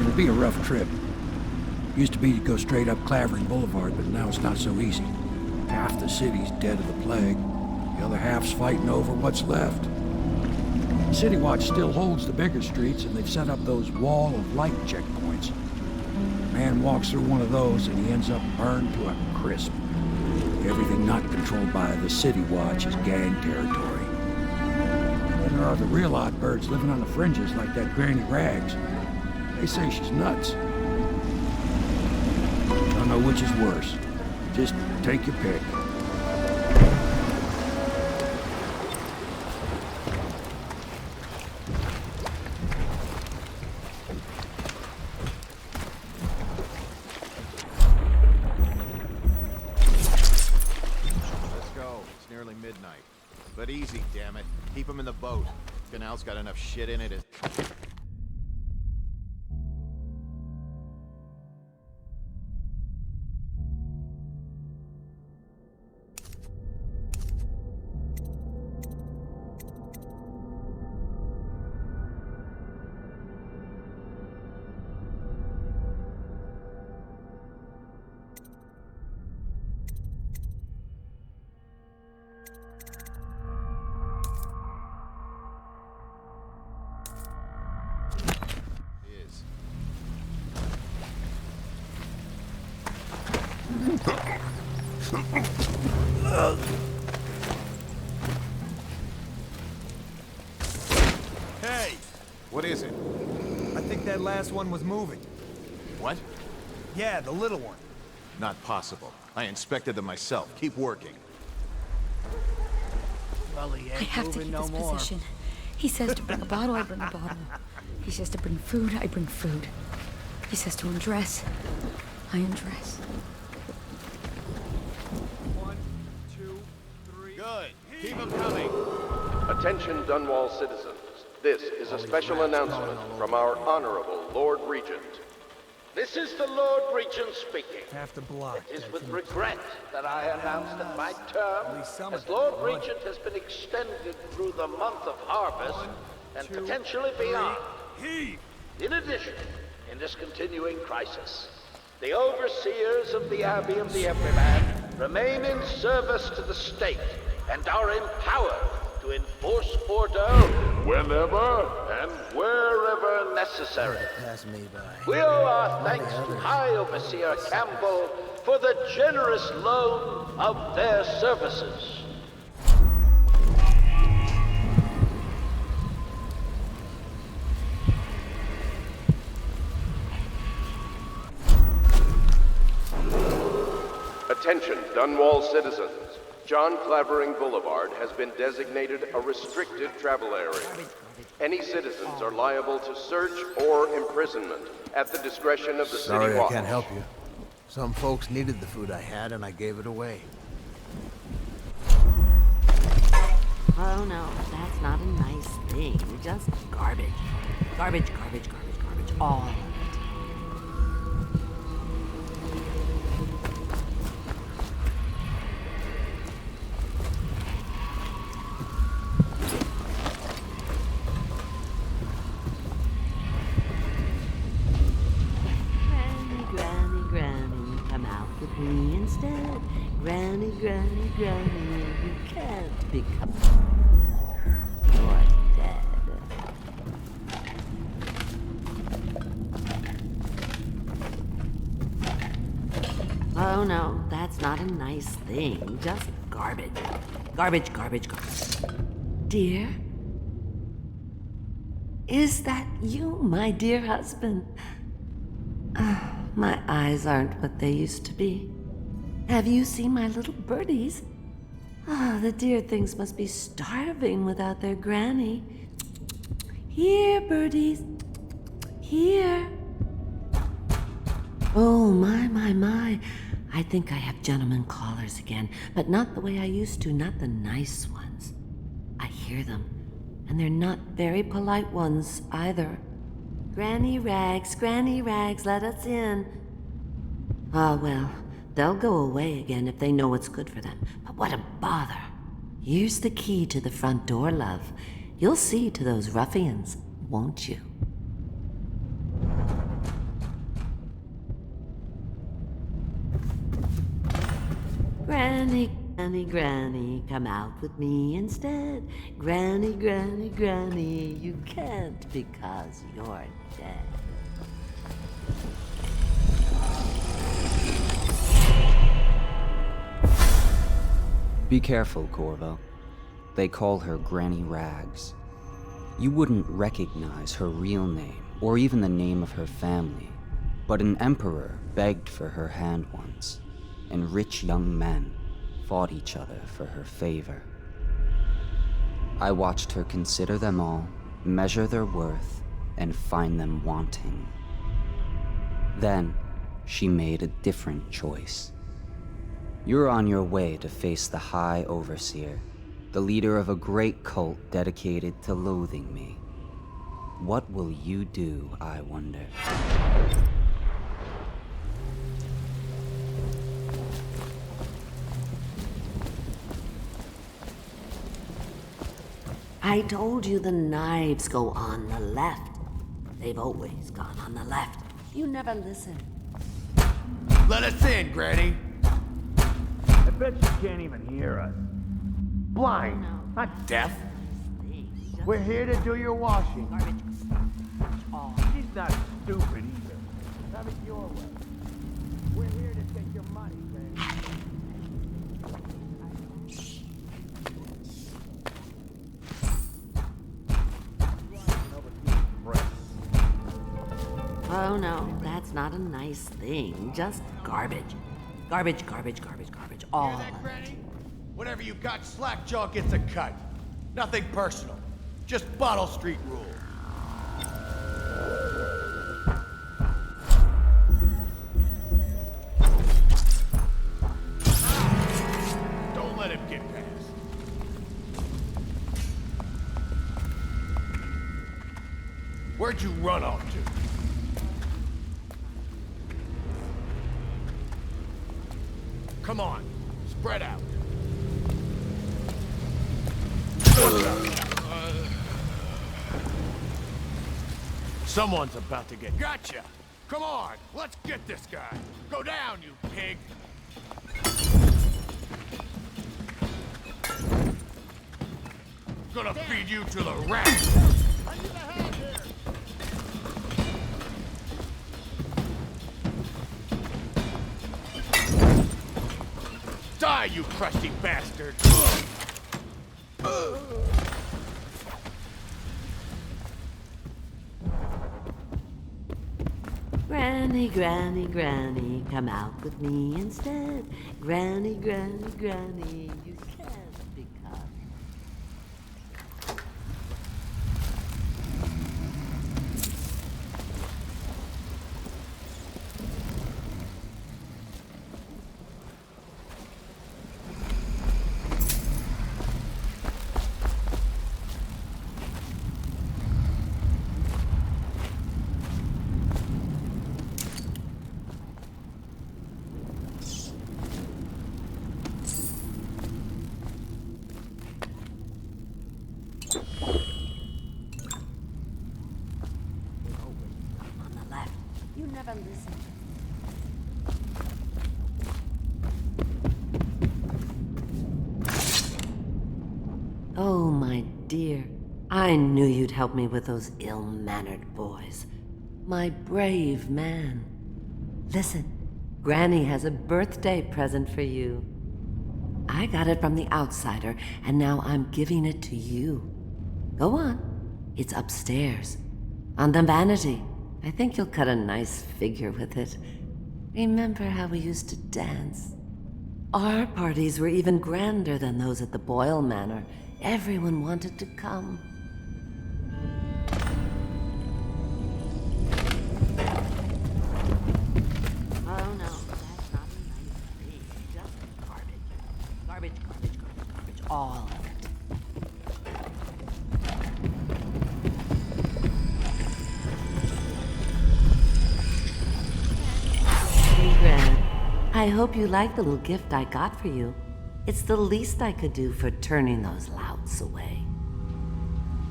It'll be a rough trip. Used to be to go straight up Clavering Boulevard, but now it's not so easy. Half the city's dead of the plague. The other half's fighting over what's left. City Watch still holds the bigger streets, and they've set up those wall of light checkpoints. A man walks through one of those, and he ends up burned to a crisp. Everything not controlled by the City Watch is gang territory. And there are the real odd birds living on the fringes like that Granny Rags. They say she's nuts. Don't know which is worse. Just take your pick. Let's go. It's nearly midnight. But easy, damn it. Keep him in the boat. Canal's got enough shit in it. Hey! What is it? I think that last one was moving. What? Yeah, the little one. Not possible. I inspected them myself. Keep working. Well, he I ain't have to moving keep no this more. position. He says to bring a bottle, I bring a bottle. He says to bring food, I bring food. He says to undress, I undress. 1, 2, 3. Good. Keep them coming. Attention Dunwall citizens. This is a special announcement from our Honorable Lord Regent. This is the Lord Regent speaking. Half the block. It is with regret that I announce that my term least some of as them Lord are running. Regent has been extended through the month of harvest 1, and 2, potentially 3. beyond. Heave! In addition, in this continuing crisis, the overseers of the Abbey of the Everyman remain in service to the state and are empowered to enforce order whenever and wherever necessary. Pass me by. We owe our thanks to High Overseer Campbell for the generous loan of their services. Attention Dunwall citizens. John Clavering Boulevard has been designated a restricted travel area. Any citizens are liable to search or imprisonment at the discretion of the City Sorry I Watch. can't help you. Some folks needed the food I had, and I gave it away. Oh no, that's not a nice thing. Just garbage. Garbage, garbage, garbage, garbage. All of it. Granny, Granny, Granny, come out with me instead. Granny, Granny, Granny, you can't become. You're dead. Oh no, that's not a nice thing. Just garbage. Garbage, garbage, garbage. Dear? Is that you, my dear husband? Ah, my eyes aren't what they used to be. Have you seen my little birdies? Ah, the dear things must be starving without their granny. Here, birdies. Here. Oh, my. I think I have gentlemen callers again, but not the way I used to, not the nice ones. I hear them, and they're not very polite ones either. Granny Rags, let us in. Ah, well, they'll go away again if they know what's good for them. But what a bother. Here's the key to the front door, love. You'll see to those ruffians, won't you? Granny, Granny, Granny, come out with me instead. Granny, Granny, Granny, you can't because you're dead. Be careful, Corvo. They call her Granny Rags. You wouldn't recognize her real name, or even the name of her family, but an emperor begged for her hand once, and rich young men fought each other for her favor. I watched her consider them all, measure their worth, and find them wanting. Then, she made a different choice. You're on your way to face the High Overseer, the leader of a great cult dedicated to loathing me. What will you do, I wonder? I told you the knives go on the left. They've always gone on the left. You never listen. Let us in, Granny. I bet you can't even hear us. Blind, not deaf. We're here to do your washing. She's not stupid either. Have it your way. We're here to take your money, Granny. Oh no, that's not a nice thing. Just garbage. Garbage, garbage, garbage, garbage. All Hear that, of it. Granny? Whatever you got, Slackjaw gets a cut. Nothing personal. Just Bottle Street rule. Don't let him get past. Where'd you run off to? Come on, spread out. Someone's about to get... Gotcha! Come on, let's get this guy. Go down, you pig! Gonna feed you to the rats! I need a hand here! Die, you crusty bastard! Granny, Granny, Granny, come out with me instead. Granny, Granny, Granny, you can't because... On the left. You never listen. Oh, my dear. I knew you'd help me with those ill-mannered boys. My brave man. Listen, Granny has a birthday present for you. I got it from the outsider, and now I'm giving it to you. Go on. It's upstairs. On the vanity. I think you'll cut a nice figure with it. Remember how we used to dance? Our parties were even grander than those at the Boyle Manor. Everyone wanted to come. Oh no, that's not a nice thing. Just garbage. Garbage, garbage, garbage, garbage. All of it. Granny, I hope you like the little gift I got for you. It's the least I could do for turning those louts away.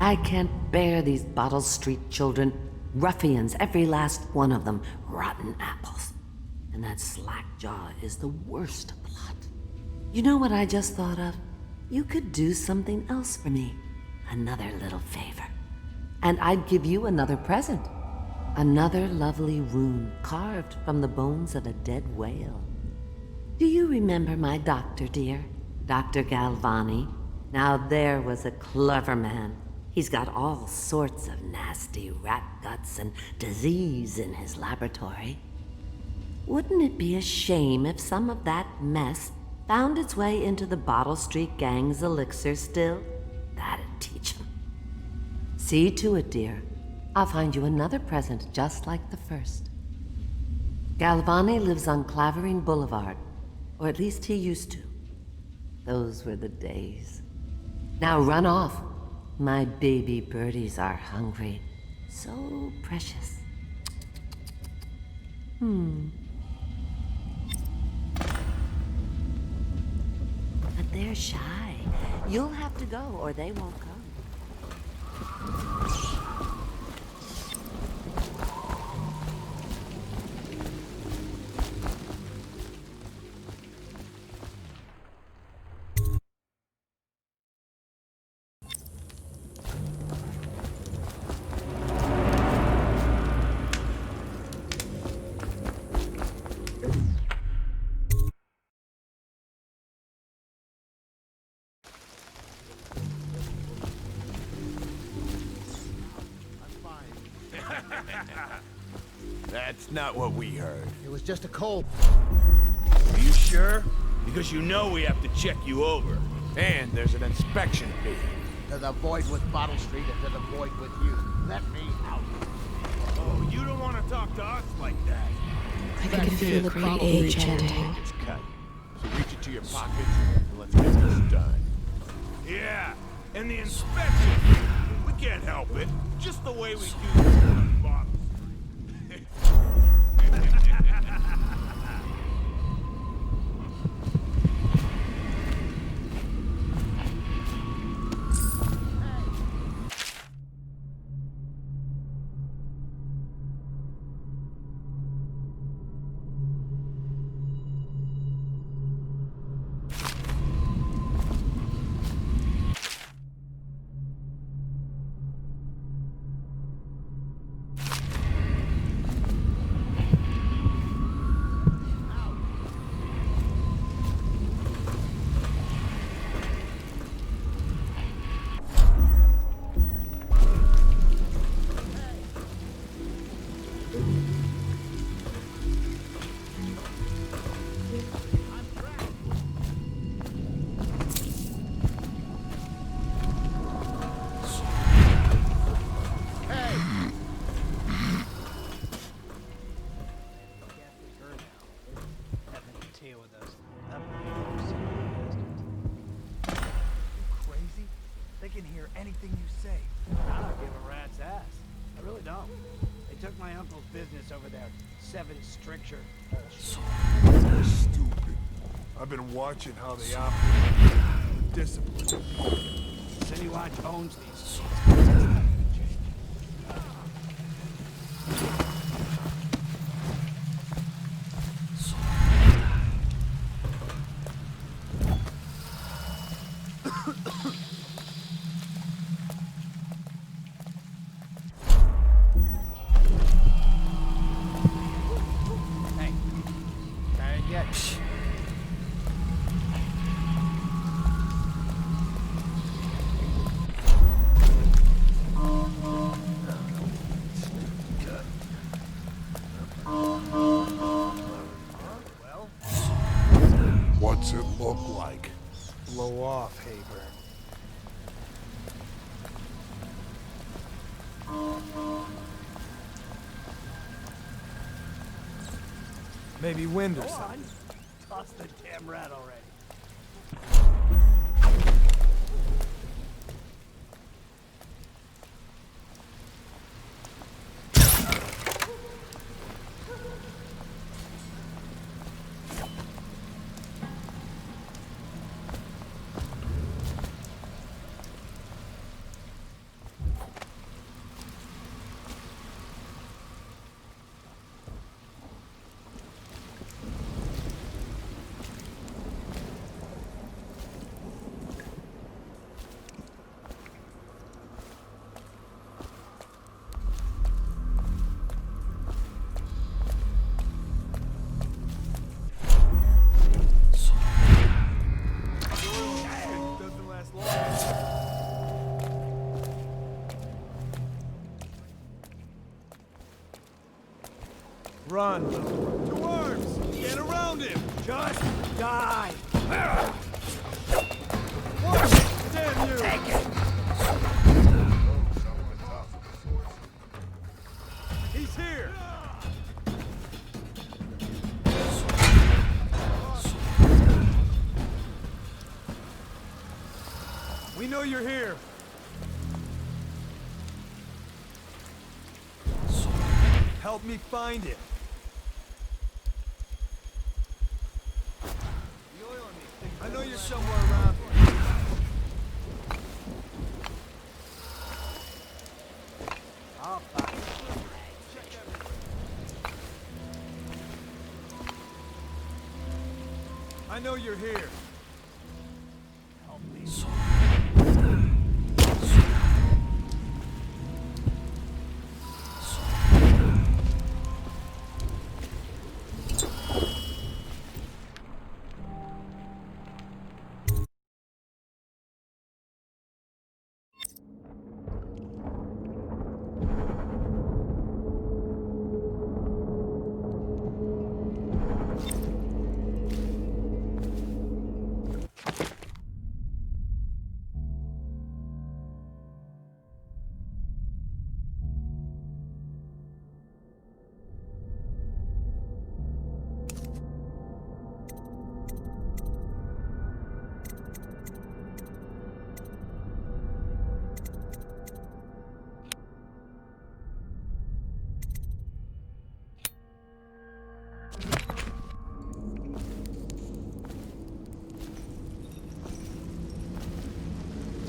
I can't bear these Bottle Street children. Ruffians, every last one of them. Rotten apples. And that slack-jaw is the worst lot. You know what I just thought of? You could do something else for me. Another little favor. And I'd give you another present. Another lovely rune carved from the bones of a dead whale. Do you remember my doctor, dear? Dr. Galvani? Now there was a clever man. He's got all sorts of nasty rat guts and disease in his laboratory. Wouldn't it be a shame if some of that mess found its way into the Bottle Street Gang's elixir still? That'd teach him. See to it, dear. I'll find you another present just like the first. Galvani lives on Clavering Boulevard, or at least he used to. Those were the days. Now run off. My baby birdies are hungry. So precious. But they're shy. You'll have to go, or they won't come. That's not what we heard. It was just a cold. Are you sure? Because you know we have to check you over. And there's an inspection fee. To the void with Bottle Street and to the void with you. Let me out. Oh, you don't want to talk to us like that. I can feel the great age ending. It's cut. So reach into your pockets and let's get this done. Yeah, and the inspection fee. We can't help it. Just the way we do this on Bottle Street. Can hear anything you say. I don't give a rat's ass. I really don't. They took my uncle's business over there. 7 stricture bullshit. They're stupid. I've been watching how they operate. Discipline. City Watch owns these. What's it look like? Blow off, Hayburn. Maybe wind or something. Toss the damn rat already. Run! Dwarves! Get around him! Just die! What? Damn you! Take it! He's here! We know you're here. Help me find it. I know you're somewhere around here. I'll find it. I know you're here. Help me.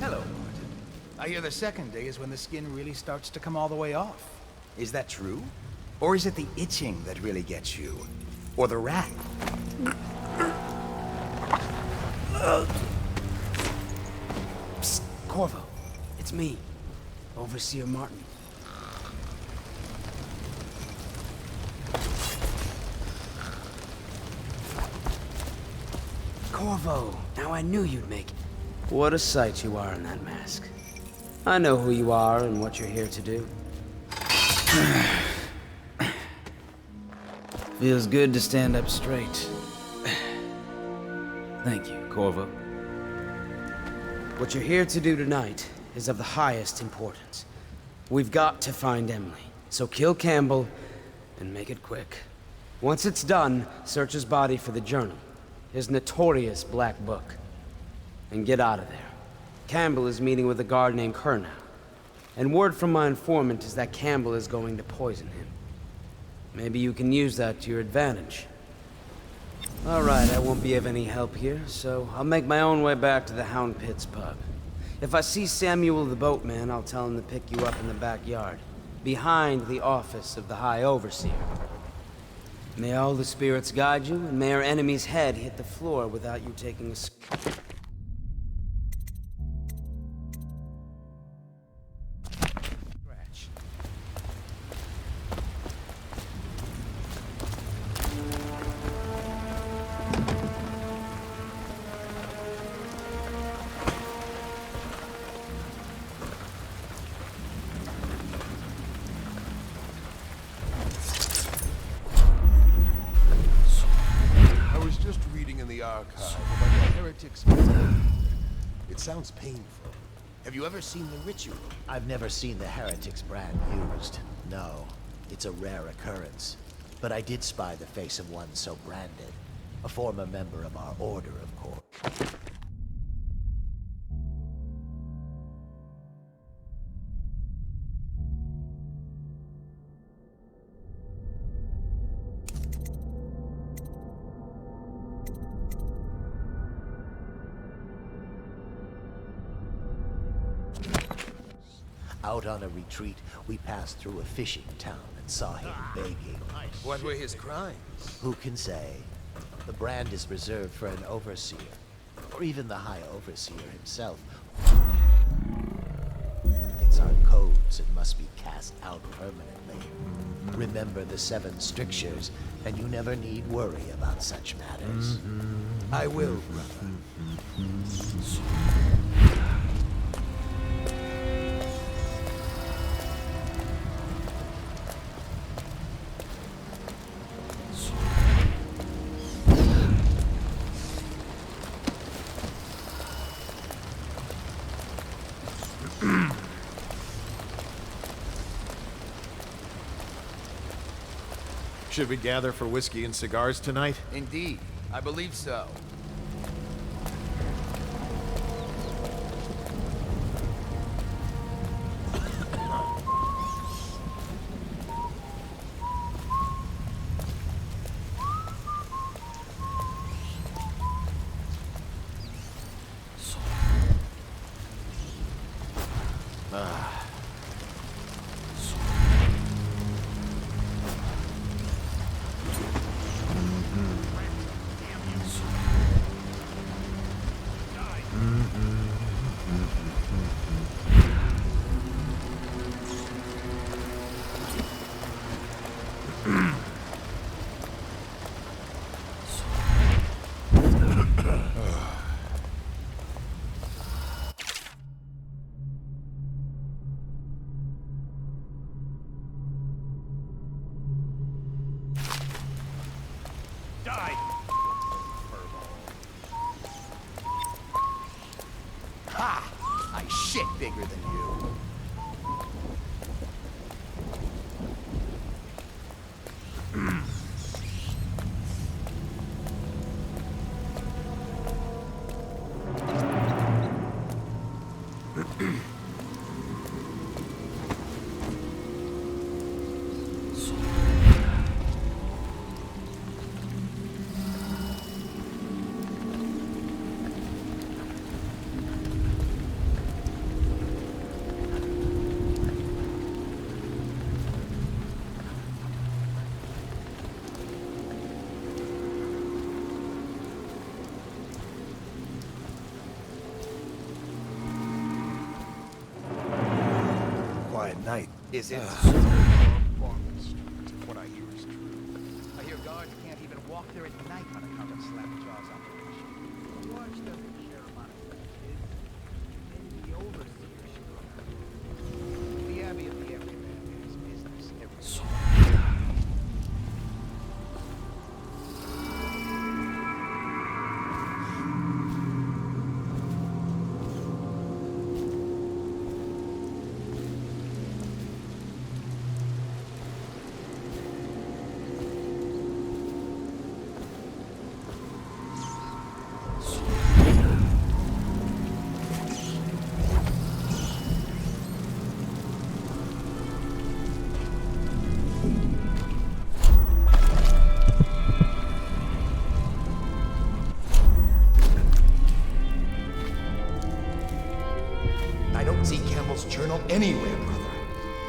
Hello, Martin. I hear the second day is when the skin really starts to come all the way off. Is that true? Or is it the itching that really gets you? Or the rat? Psst, Corvo. It's me, Overseer Martin. Corvo, now I knew you'd make it. What a sight you are in that mask. I know who you are and what you're here to do. Feels good to stand up straight. Thank you, Corvo. What you're here to do tonight is of the highest importance. We've got to find Emily, so kill Campbell and make it quick. Once it's done, search his body for the journal, his notorious black book, and get out of there. Campbell is meeting with a guard named Kernow, and word from my informant is that Campbell is going to poison him. Maybe you can use that to your advantage. All right, I won't be of any help here, so I'll make my own way back to the Hound Pits pub. If I see Samuel the boatman, I'll tell him to pick you up in the backyard, behind the office of the High Overseer. May all the spirits guide you, and may our enemy's head hit the floor without you taking a scratch. I was just reading in the archive about the heretics. It sounds painful. Have you ever seen the ritual? I've never seen the Heretics brand used. No, it's a rare occurrence. But I did spy the face of one so branded. A former member of our order, of course. Out on a retreat, we passed through a fishing town and saw him begging. What were his crimes? Who can say? The brand is reserved for an overseer, or even the High Overseer himself. It's our codes and must be cast out permanently. Remember the 7 strictures, and you never need worry about such matters. I will, brother. Should we gather for whiskey and cigars tonight? Indeed, I believe so. Ha! I shit bigger than you. Night, is it? What I hear is true. I hear guards can't even walk there at night on account of Slapjaw's operation. Watch doesn't share a lot of kids. Maybe the overseer should go. The Abbey of the Everyman is business every day. Journal anywhere, brother.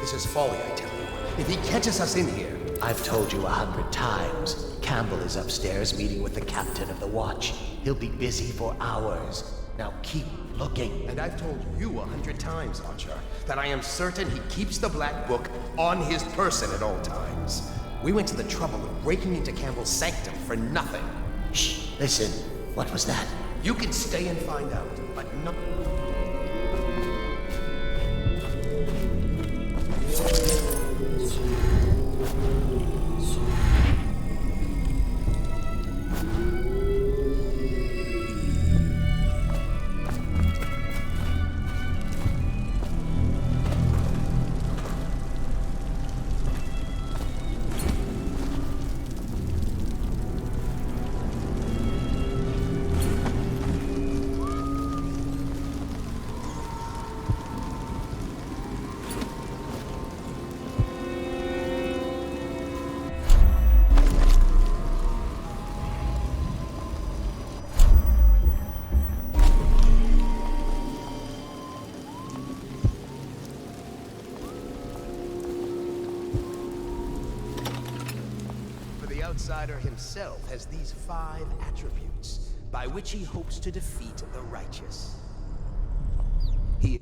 This is folly, I tell you. If he catches us in here... I've told you 100 times. Campbell is upstairs meeting with the captain of the watch. He'll be busy for hours. Now keep looking. And I've told you 100 times, Archer, that I am certain he keeps the Black Book on his person at all times. We went to the trouble of breaking into Campbell's sanctum for nothing. Shh, listen. What was that? You can stay and find out, but no... Outsider himself has these 5 attributes by which he hopes to defeat the righteous. He